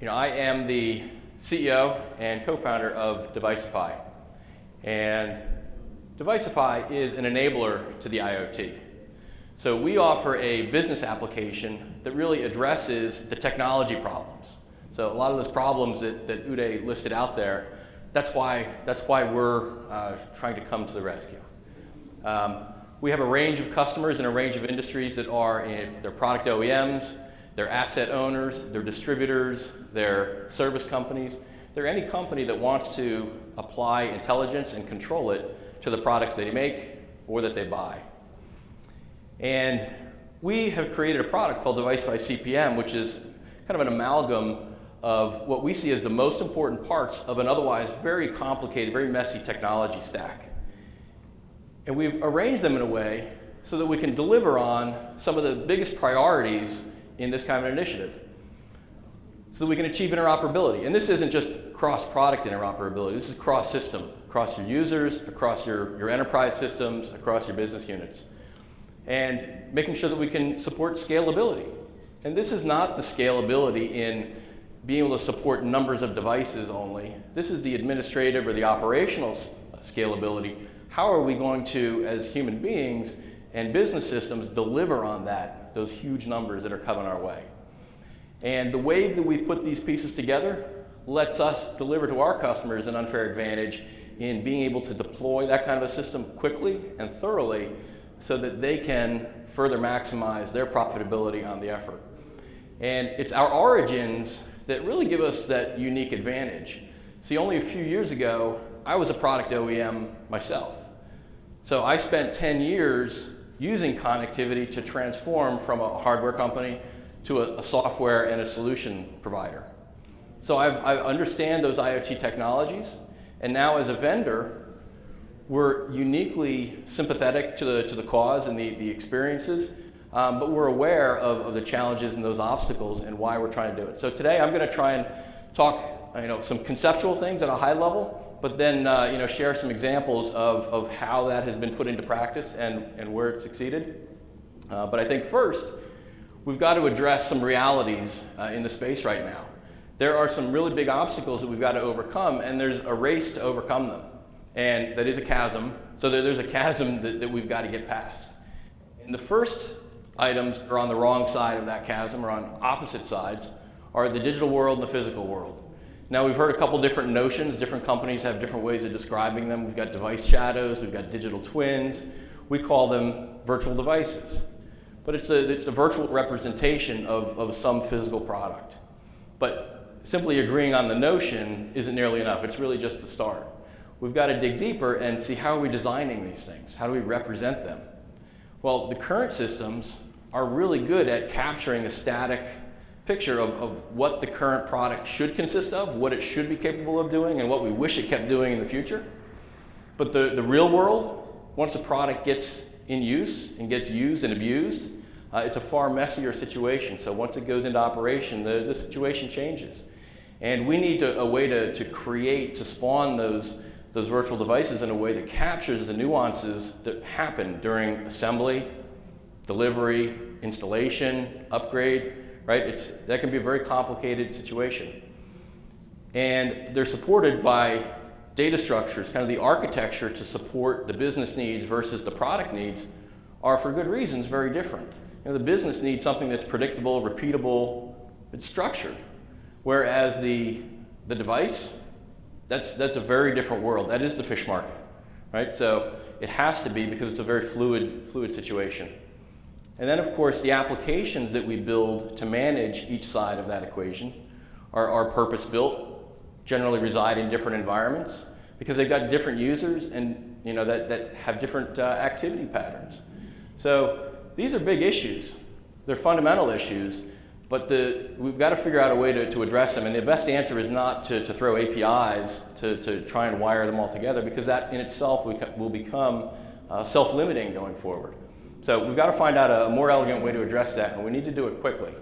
I am the CEO and co-founder of Devicify. And Devicify is an enabler to the IoT. So we offer a business application that really addresses the technology problems. So a lot of those problems that Uday listed out there, that's why we're trying to come to the rescue. We have a range of customers in a range of industries that are their product OEMs, they're asset owners, they're distributors, they're service companies. They're any company that wants to apply intelligence and control it to the products they make or that they buy. And we have created a product called Devicify CPM, which is kind of an amalgam of what we see as the most important parts of an otherwise very complicated, very messy technology stack. And we've arranged them in a way so that we can deliver on some of the biggest priorities in this kind of an initiative, so that we can achieve interoperability. And this isn't just cross-product interoperability, this is cross-system, across your users, across your enterprise systems, across your business units. And making sure that we can support scalability. And this is not the scalability in being able to support numbers of devices only. This is the administrative or the operational scalability. How are we going to, as human beings and business systems, deliver on those huge numbers that are coming our way? And the way that we've put these pieces together lets us deliver to our customers an unfair advantage in being able to deploy that kind of a system quickly and thoroughly so that they can further maximize their profitability on the effort. And it's our origins that really give us that unique advantage. See, only a few years ago, I was a product OEM myself. So I spent 10 years using connectivity to transform from a hardware company to a software and a solution provider. So I understand those IoT technologies, and now as a vendor, we're uniquely sympathetic to the cause and the experiences, but we're aware of the challenges and those obstacles and why we're trying to do it. So today I'm going to try and talk some conceptual things at a high level, but then share some examples of how that has been put into practice and where it succeeded. But I think first, we've got to address some realities in the space right now. There are some really big obstacles that we've got to overcome, and there's a race to overcome them. And that is a chasm, so there's a chasm that we've got to get past. And the first items are on the wrong side of that chasm, or on opposite sides, are the digital world and the physical world. Now, we've heard a couple different notions. Different companies have different ways of describing them. We've got device shadows, we've got digital twins. We call them virtual devices. But it's a virtual representation of some physical product. But simply agreeing on the notion isn't nearly enough. It's really just the start. We've got to dig deeper and see, how are we designing these things? How do we represent them? Well, the current systems are really good at capturing a static picture of what the current product should consist of, what it should be capable of doing, and what we wish it kept doing in the future. But the real world, once a product gets in use and gets used and abused, it's a far messier situation. So once it goes into operation, the situation changes. And we need a way to create, to spawn those virtual devices in a way that captures the nuances that happen during assembly, delivery, installation, upgrade, right? That can be a very complicated situation. And they're supported by data structures, kind of the architecture to support the business needs versus the product needs are, for good reasons, very different. The business needs something that's predictable, repeatable, it's structured. Whereas the device, that's a very different world. That is the fish market, right? So it has to be, because it's a very fluid situation. And then, of course, the applications that we build to manage each side of that equation are purpose-built, generally reside in different environments, because they've got different users and that have different activity patterns. So these are big issues. They're fundamental issues, but we've got to figure out a way to address them. And the best answer is not to throw APIs to try and wire them all together, because that in itself will become self-limiting going forward. So we've got to find out a more elegant way to address that, and we need to do it quickly,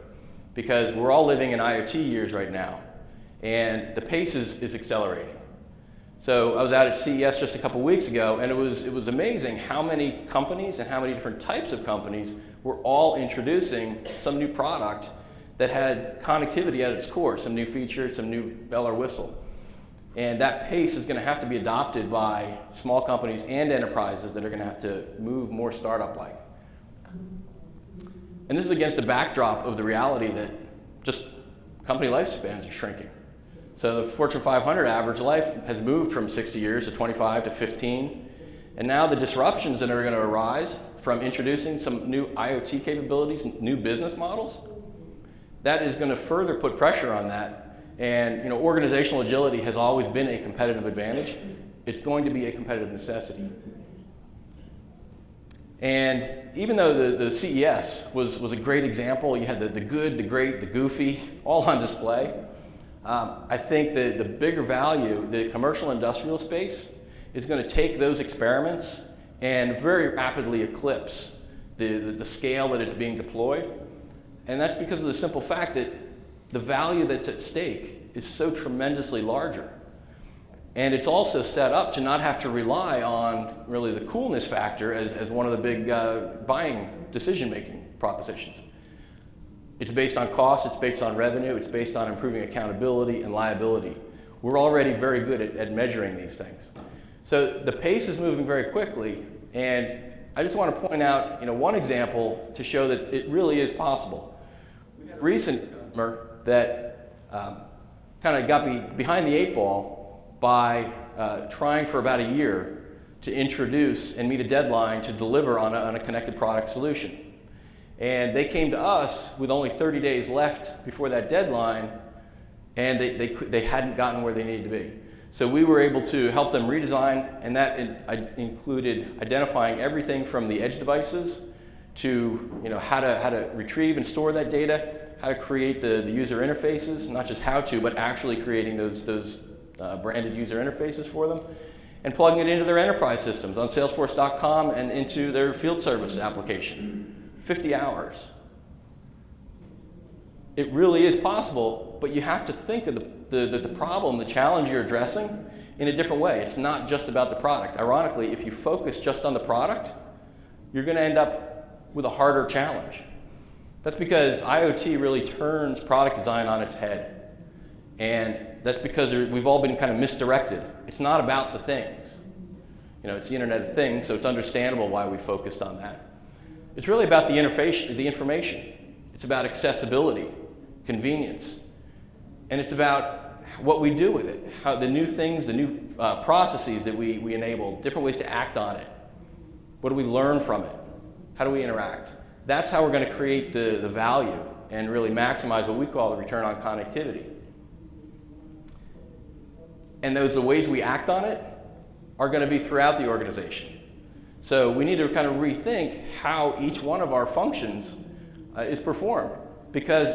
because we're all living in IoT years right now, and the pace is accelerating. So I was out at CES just a couple weeks ago, and it was amazing how many companies and how many different types of companies were all introducing some new product that had connectivity at its core, some new features, some new bell or whistle. And that pace is going to have to be adopted by small companies and enterprises that are going to have to move more startup-like. And this is against the backdrop of the reality that just company lifespans are shrinking. So the Fortune 500 average life has moved from 60 years to 25 to 15. And now the disruptions that are going to arise from introducing some new IoT capabilities, new business models, that is going to further put pressure on that. And organizational agility has always been a competitive advantage. It's going to be a competitive necessity. And even though the CES was a great example, you had the good, the great, the goofy, all on display. I think that the bigger value, the commercial industrial space, is going to take those experiments and very rapidly eclipse the scale that it's being deployed. And that's because of the simple fact that the value that's at stake is so tremendously larger. And it's also set up to not have to rely on really the coolness factor as one of the big buying decision-making propositions. It's based on cost, it's based on revenue, it's based on improving accountability and liability. We're already very good at measuring these things. So the pace is moving very quickly, and I just want to point out one example to show that it really is possible. We had a recent customer that kind of got behind the 8 ball by trying for about a year to introduce and meet a deadline to deliver on a connected product solution. And they came to us with only 30 days left before that deadline, and they hadn't gotten where they needed to be. So we were able to help them redesign, and that included identifying everything from the edge devices to how to retrieve and store that data, how to create the user interfaces, not just how to, but actually creating those branded user interfaces for them, and plugging it into their enterprise systems on Salesforce.com and into their field service application. 50 hours. It really is possible, but you have to think of the problem, the challenge you're addressing in a different way. It's not just about the product. Ironically, if you focus just on the product, you're going to end up with a harder challenge. That's because IoT really turns product design on its head. And that's because we've all been kind of misdirected. It's not about the things. It's the Internet of Things, so it's understandable why we focused on that. It's really about the information. It's about accessibility, convenience, and it's about what we do with it, how the new things, the new processes that we enable, different ways to act on it. What do we learn from it? How do we interact? That's how we're going to create the value and really maximize what we call the return on connectivity. And the ways we act on it are going to be throughout the organization. So we need to kind of rethink how each one of our functions is performed, because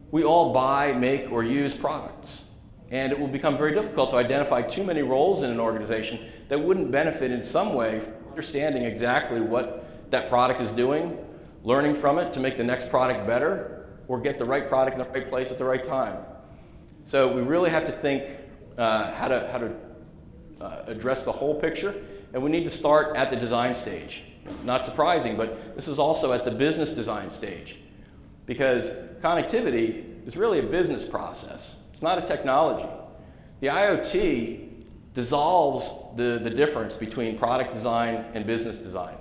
we all buy, make, or use products. And it will become very difficult to identify too many roles in an organization that wouldn't benefit in some way from understanding exactly what that product is doing, learning from it to make the next product better, or get the right product in the right place at the right time. So we really have to think how to address the whole picture. And we need to start at the design stage. Not surprising, but this is also at the business design stage. Because connectivity is really a business process. It's not a technology. The IoT dissolves the difference between product design and business design.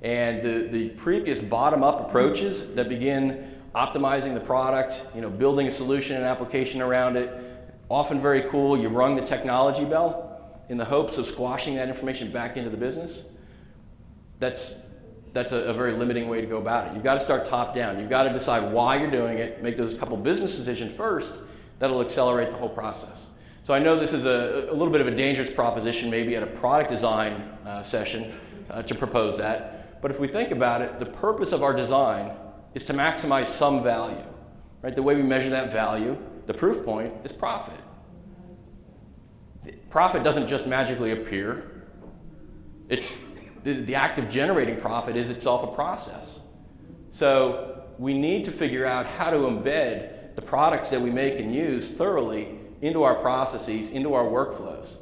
And the previous bottom-up approaches that begin optimizing the product, building a solution and application around it, often very cool. You've rung the technology bell in the hopes of squashing that information back into the business. That's a very limiting way to go about it. You've got to start top down. You've got to decide why you're doing it, make those couple business decisions first. That'll accelerate the whole process. So I know this is a little bit of a dangerous proposition maybe at a product design session to propose that. But if we think about it, the purpose of our design is to maximize some value. Right? The way we measure that value, the proof point, is profit. Profit doesn't just magically appear. It's the act of generating profit is itself a process. So we need to figure out how to embed the products that we make and use thoroughly into our processes, into our workflows.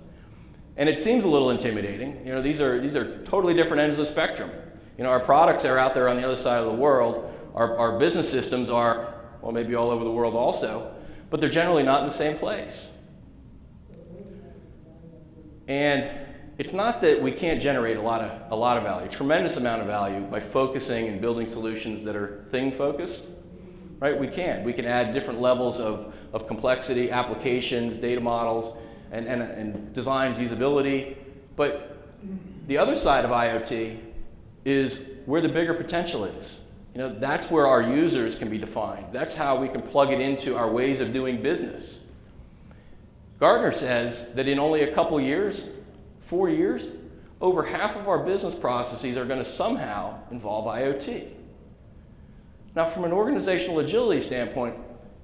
And it seems a little intimidating. These are totally different ends of the spectrum. Our products are out there on the other side of the world. Our business systems are or maybe all over the world also, but they're generally not in the same place. And it's not that we can't generate a lot of value, tremendous amount of value by focusing and building solutions that are thing-focused, right? We can add different levels of complexity, applications, data models, and designs, usability. But the other side of IoT is where the bigger potential is. That's where our users can be defined. That's how we can plug it into our ways of doing business. Gartner says that in only a couple years, 4 years, over half of our business processes are going to somehow involve IoT. Now, from an organizational agility standpoint,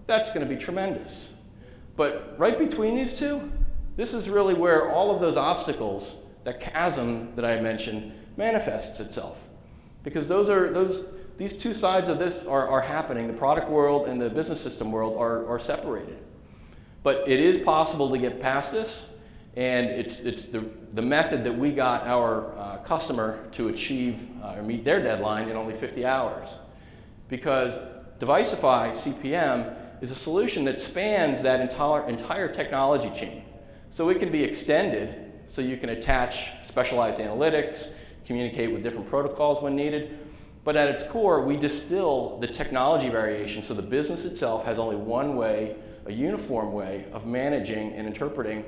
that's going to be tremendous. But right between these two, this is really where all of those obstacles, that chasm that I mentioned, manifests itself. Because these two sides of this are happening. The product world and the business system world are separated. But it is possible to get past this, and it's the method that we got our customer to achieve or meet their deadline in only 50 hours. Because Devicify CPM is a solution that spans that entire technology chain. So it can be extended, so you can attach specialized analytics, communicate with different protocols when needed. But at its core, we distill the technology variation, so the business itself has only one way, a uniform way of managing and interpreting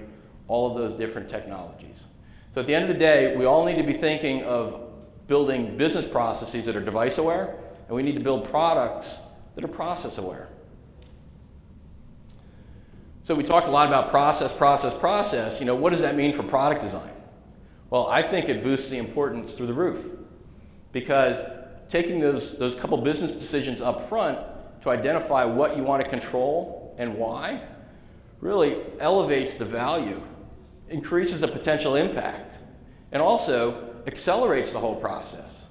all of those different technologies. So at the end of the day, we all need to be thinking of building business processes that are device aware, and we need to build products that are process aware. So we talked a lot about process. What does that mean for product design? Well, I think it boosts the importance through the roof, because taking those couple business decisions up front to identify what you want to control and why really elevates the value, increases the potential impact, and also accelerates the whole process.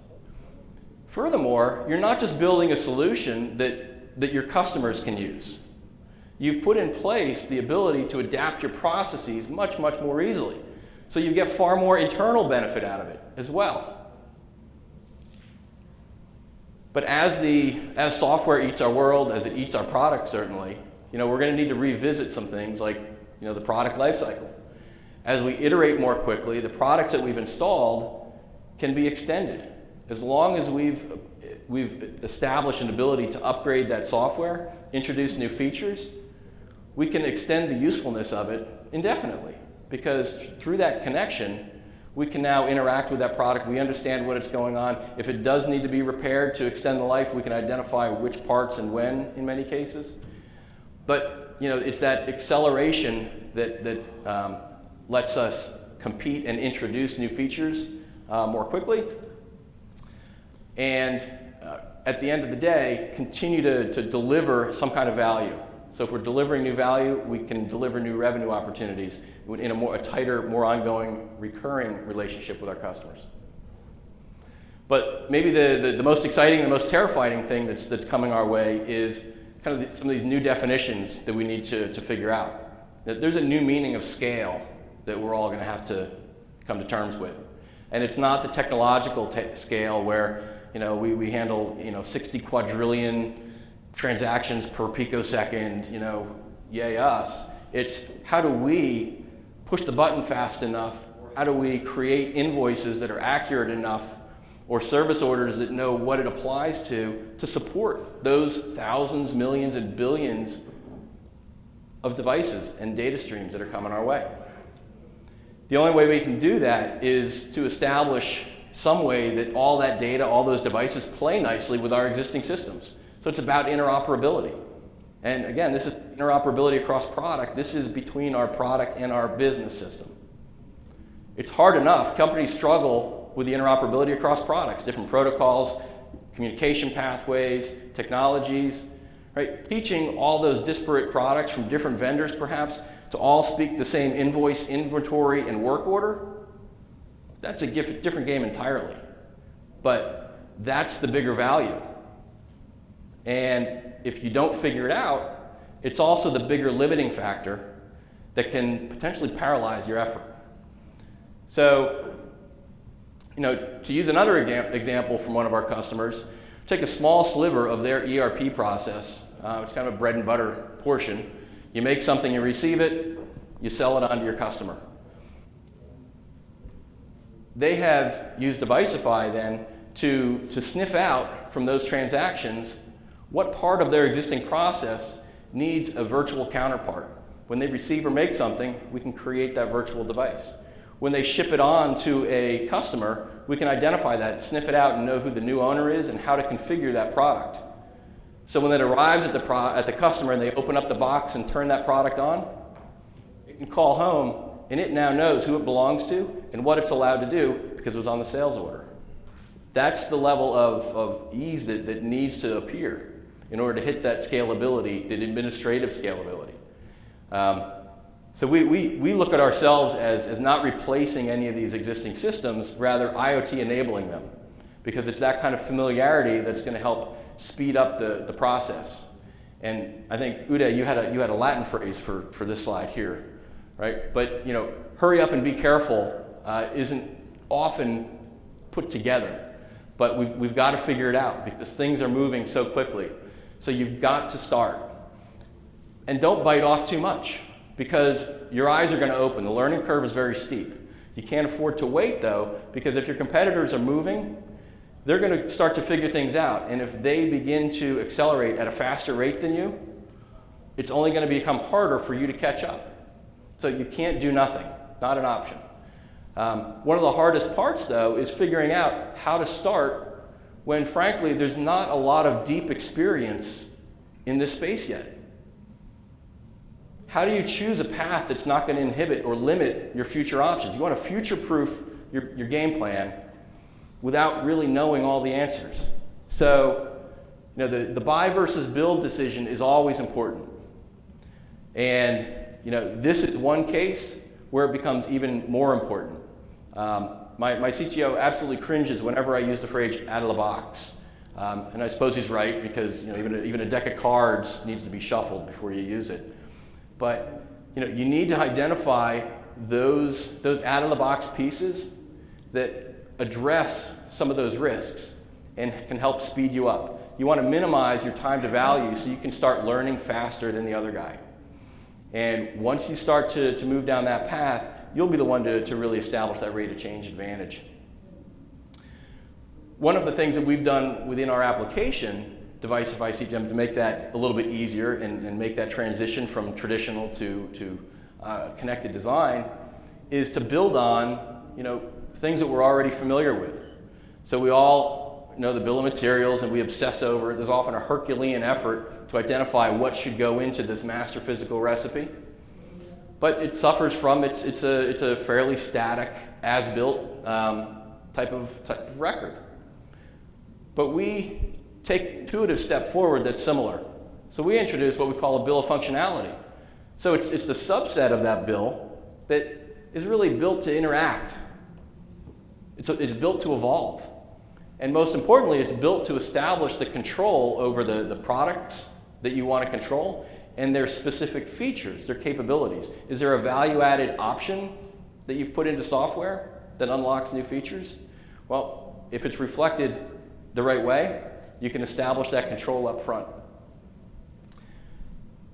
Furthermore, you're not just building a solution that your customers can use. You've put in place the ability to adapt your processes much, much more easily. So you get far more internal benefit out of it as well. But as software eats our world, as it eats our product certainly, we're going to need to revisit some things like the product lifecycle. As we iterate more quickly, the products that we've installed can be extended. As long as we've established an ability to upgrade that software, introduce new features, we can extend the usefulness of it indefinitely. Because through that connection, we can now interact with that product. We understand what it's going on. If it does need to be repaired to extend the life, we can identify which parts and when in many cases. But it's that acceleration that lets us compete and introduce new features more quickly. And at the end of the day, continue to deliver some kind of value. So if we're delivering new value, we can deliver new revenue opportunities in a tighter, more ongoing, recurring relationship with our customers. But maybe the most exciting, the most terrifying thing that's coming our way is kind of some of these new definitions that we need to figure out. There's a new meaning of scale that we're all going to have to come to terms with. And it's not the technological scale where we handle 60 quadrillion transactions per picosecond, yay us. It's how do we push the button fast enough? How do we create invoices that are accurate enough, or service orders that know what it applies to support those thousands, millions, and billions of devices and data streams that are coming our way? The only way we can do that is to establish some way that all that data, all those devices play nicely with our existing systems. So it's about interoperability. And again, this is interoperability across product. This is between our product and our business system. It's hard enough. Companies struggle with the interoperability across products, different protocols, communication pathways, technologies, right? Teaching all those disparate products from different vendors perhaps to all speak the same invoice, inventory, and work order, that's a different game entirely. But that's the bigger value. And if you don't figure it out, it's also the bigger limiting factor that can potentially paralyze your effort. So, to use another example from one of our customers, take a small sliver of their ERP process, It's kind of a bread and butter portion. You make something, you receive it, you sell it on to your customer. They have used Devicify then to sniff out from those transactions what part of their existing process needs a virtual counterpart. When they receive or make something, we can create that virtual device. When they ship it on to a customer, we can identify that, sniff it out, and know who the new owner is and how to configure that product. So when it arrives at the customer and they open up the box and turn that product on, it can call home and it now knows who it belongs to and what it's allowed to do because it was on the sales order. That's the level of ease that needs to appear in order to hit that scalability, the administrative scalability. So we look at ourselves as not replacing any of these existing systems, rather IoT enabling them, because it's that kind of familiarity that's going to help speed up the process. And I think, Uday, you had a Latin phrase for this slide here, right? But hurry up and be careful isn't often put together. But we've got to figure it out because things are moving so quickly. So you've got to start. And don't bite off too much because your eyes are going to open. The learning curve is very steep. You can't afford to wait though, because if your competitors are moving, they're going to start to figure things out. And if they begin to accelerate at a faster rate than you, it's only going to become harder for you to catch up. So you can't do nothing, not an option. One of the hardest parts, though, is figuring out how to start when, frankly, there's not a lot of deep experience in this space yet. How do you choose a path that's not going to inhibit or limit your future options? You want to future-proof your game plan without really knowing all the answers. So, the buy versus build decision is always important. And, this is one case where it becomes even more important. My CTO absolutely cringes whenever I use the phrase out of the box. And I suppose he's right because even a deck of cards needs to be shuffled before you use it. But you need to identify those out of the box pieces that address some of those risks and can help speed you up. You want to minimize your time to value so you can start learning faster than the other guy. And once you start to move down that path, you'll be the one to really establish that rate of change advantage. One of the things that we've done within our application, Devicify CPM, to make that a little bit easier and make that transition from traditional to connected design, is to build on things that we're already familiar with. So we all know the bill of materials and we obsess over it. There's often a Herculean effort to identify what should go into this master physical recipe. But it suffers from, it's a fairly static, as-built type of record. But we take an intuitive step forward that's similar. So we introduce what we call a bill of functionality. So it's the subset of that bill that is really built to interact. It's built to evolve. And most importantly, it's built to establish the control over the products that you want to control and their specific features, their capabilities. Is there a value-added option that you've put into software that unlocks new features? Well, if it's reflected the right way, you can establish that control up front.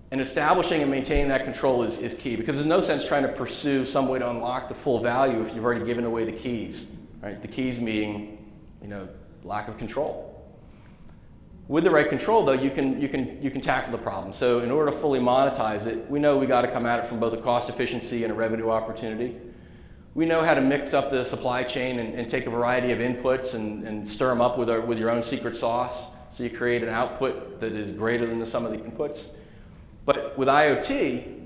And establishing and maintaining that control is key, because there's no sense trying to pursue some way to unlock the full value if you've already given away the keys, right? The keys being, lack of control. With the right control, though, you can tackle the problem. So in order to fully monetize it, we know we got to come at it from both a cost efficiency and a revenue opportunity. We know how to mix up the supply chain and take a variety of inputs and stir them up with your own secret sauce, so you create an output that is greater than the sum of the inputs. But with IoT,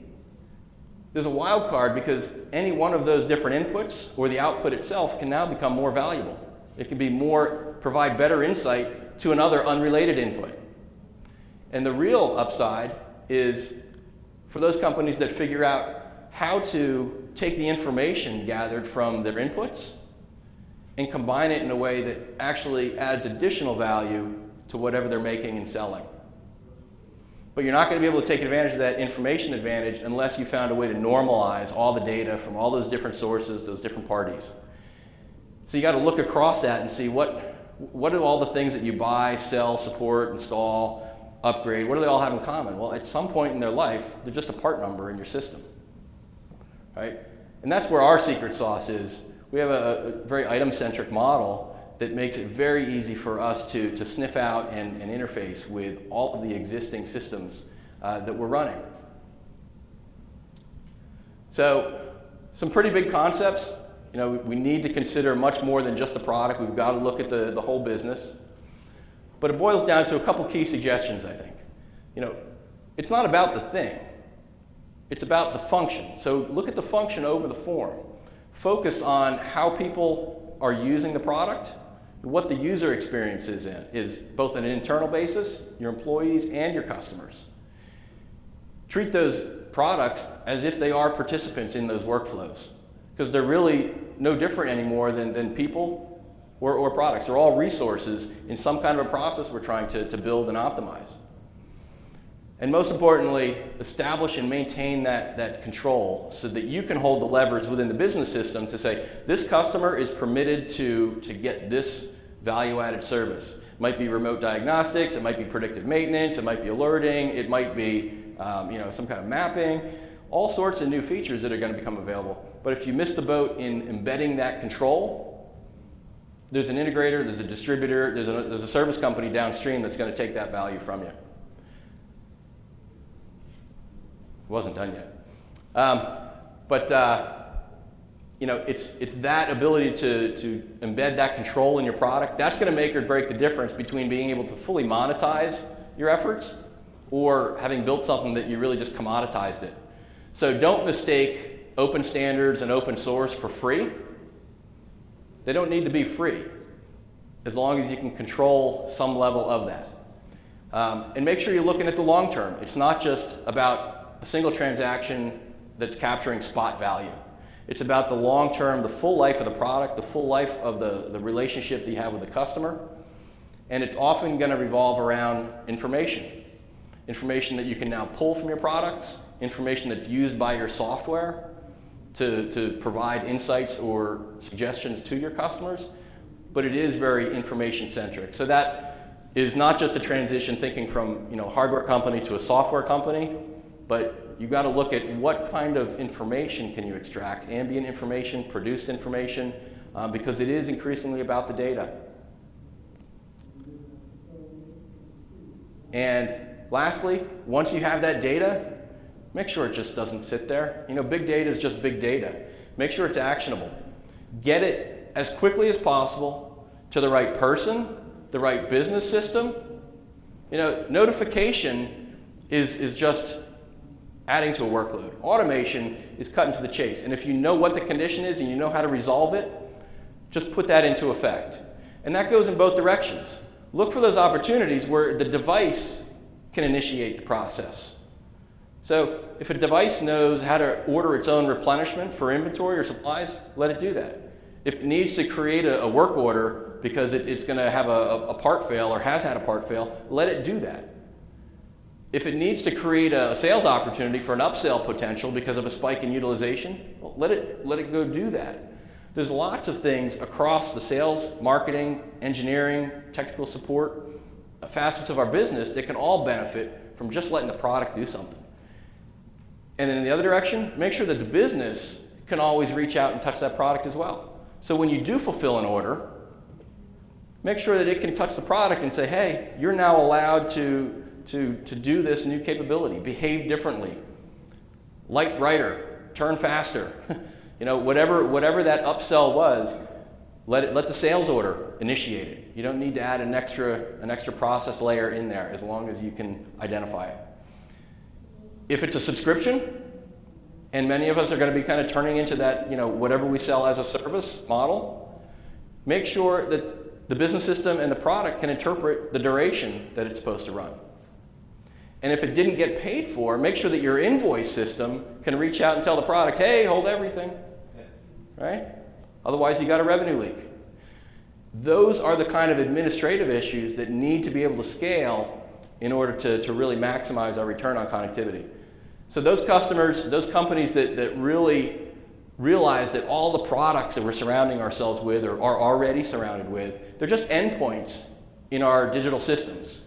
there's a wild card because any one of those different inputs or the output itself can now become more valuable. It can provide better insight to another unrelated input. And the real upside is for those companies that figure out how to take the information gathered from their inputs and combine it in a way that actually adds additional value to whatever they're making and selling. But you're not going to be able to take advantage of that information advantage unless you found a way to normalize all the data from all those different sources, those different parties. So you got to look across that and see what do all the things that you buy, sell, support, install, upgrade, what do they all have in common? Well, at some point in their life, they're just a part number in your system, right? And that's where our secret sauce is. We have a very item-centric model that makes it very easy for us to sniff out and interface with all of the existing systems that we're running. So, some pretty big concepts. You know, we need to consider much more than just the product. We've got to look at the whole business. But it boils down to a couple key suggestions, I think. You know, it's not about the thing. It's about the function. So look at the function over the form. Focus on how people are using the product, what the user experience is both on an internal basis, your employees and your customers. Treat those products as if they are participants in those workflows, because they're really no different anymore than people or products. They're all resources in some kind of a process we're trying to build and optimize. And most importantly, establish and maintain that control so that you can hold the levers within the business system to say, this customer is permitted to get this value-added service. It might be remote diagnostics, it might be predictive maintenance, it might be alerting, it might be some kind of mapping, all sorts of new features that are going to become available. But if you miss the boat in embedding that control, there's an integrator, there's a distributor, there's a service company downstream that's going to take that value from you. Wasn't done yet. It's that ability to embed that control in your product. That's going to make or break the difference between being able to fully monetize your efforts or having built something that you really just commoditized it. So don't mistake open standards and open source for free. They don't need to be free, as long as you can control some level of that. And make sure you're looking at the long term. It's not just about a single transaction that's capturing spot value. It's about the long term, the full life of the product, the full life of the relationship that you have with the customer. And it's often going to revolve around information. Information that you can now pull from your products, information that's used by your software to provide insights or suggestions to your customers. But it is very information centric. So that is not just a transition thinking from a hardware company to a software company, but you've got to look at what kind of information can you extract, ambient information, produced information, because it is increasingly about the data. And lastly, once you have that data, make sure it just doesn't sit there. Big data is just big data. Make sure it's actionable. Get it as quickly as possible to the right person, the right business system. Notification is just adding to a workload. Automation is cutting to the chase. And if you know what the condition is and you know how to resolve it, just put that into effect. And that goes in both directions. Look for those opportunities where the device can initiate the process. So if a device knows how to order its own replenishment for inventory or supplies, let it do that. If it needs to create a work order because it's going to have a part fail or has had a part fail, let it do that. If it needs to create a sales opportunity for an upsell potential because of a spike in utilization, well, let it go do that. There's lots of things across the sales, marketing, engineering, technical support, facets of our business that can all benefit from just letting the product do something. And then in the other direction, make sure that the business can always reach out and touch that product as well. So when you do fulfill an order, make sure that it can touch the product and say, hey, you're now allowed to do this new capability, behave differently, light brighter, turn faster. Whatever that upsell was, let the sales order initiate it. You don't need to add an extra process layer in there as long as you can identify it. If it's a subscription, and many of us are going to be kind of turning into that, whatever we sell as a service model, make sure that the business system and the product can interpret the duration that it's supposed to run. And if it didn't get paid for, make sure that your invoice system can reach out and tell the product, hey, hold everything, right? Otherwise, you got a revenue leak. Those are the kind of administrative issues that need to be able to scale in order to really maximize our return on connectivity. So those customers, those companies that really realize that all the products that we're surrounding ourselves with or are already surrounded with, they're just endpoints in our digital systems.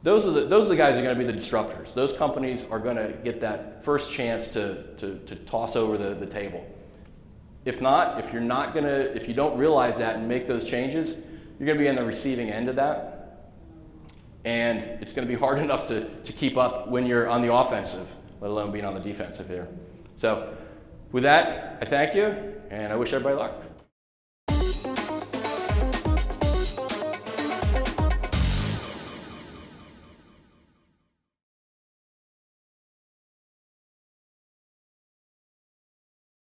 those are the guys that are going to be the disruptors. Those companies are going to get that first chance to toss over the table. If not, if you don't realize that and make those changes, you're going to be on the receiving end of that. And it's going to be hard enough to keep up when you're on the offensive, let alone being on the defensive here. So with that, I thank you, and I wish everybody luck.